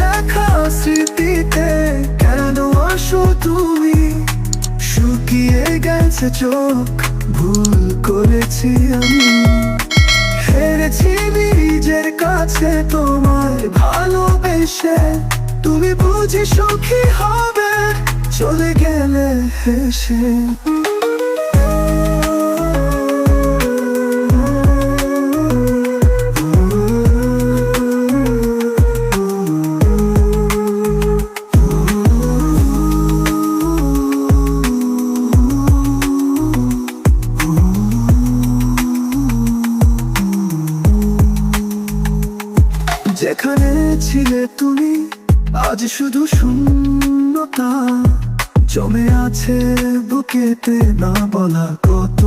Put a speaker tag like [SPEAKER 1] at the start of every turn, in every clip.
[SPEAKER 1] দেখা স্মৃতিতে কেন আসো তুমি? শুকিয়ে গেছে চোখ, ভুল করেছি আমি। হেরেছি নিজের কাছে তোমায় ভালোবেসে। তুমি বুঝি সুখী হবে চলে গেলে হেসে। যেখানে ছিলে তুমি আজ শুধু শূন্যতা জমে আছে বুকেতে, না বলা কত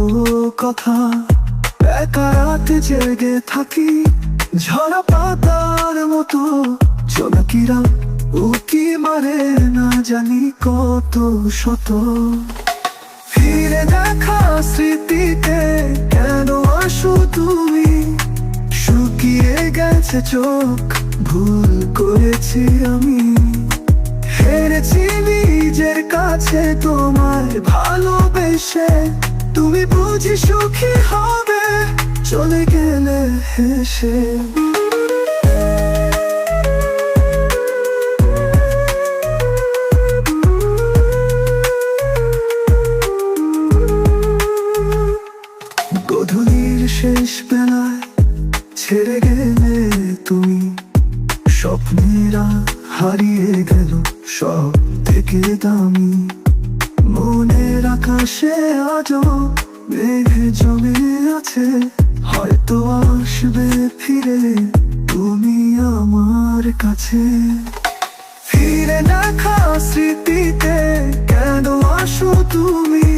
[SPEAKER 1] কথা। একা রাতে জেগে থাকি ঝরা পাতার মতো, জোনাকিরা উকি মারে না জানি কত শত। ফিরে দেখা স্মৃতিতে কেন আসো তুমি? শুকিয়ে গেছে চোখ, ভুল করেছি আমি। হেরেছি নিজের কাছে তোমায় ভালোবেসে। তুমি বুঝি সুখী হবে চলে গেলে হেসে। গধূলির শেষ বেলায় ছেড়ে গেলে তুমি, স্বপ্নেরা হারিয়ে গেল সব থেকে দামি। মনের আকাশে আজও মেঘ জমে আছে, হয়তো আসবে ফিরে তুমি আমার কাছে। ফিরে দেখা স্মৃতিতে কেন আসো তুমি?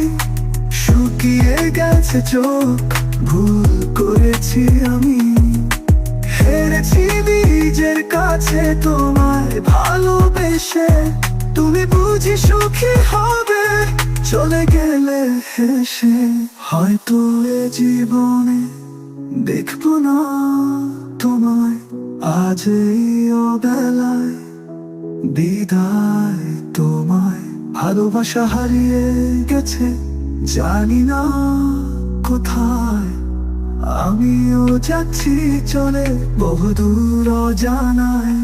[SPEAKER 1] শুকিয়ে গেছে চোখ, ভুল করেছি আমি। হেরেছি নিজের কাছে তোমায় ভালোবেসে। তুমি বুঝি সুখী হবে চলে গেলে হেসে। হয়তো এ জীবনে দেখবো না তোমায়, আজ এই অবেলায় বিদায় তোমায়। ভালোবাসা হারিয়ে গেছে জানি না কোথায়, আমিও যাচ্ছি চলে বহুদূর অজানায়।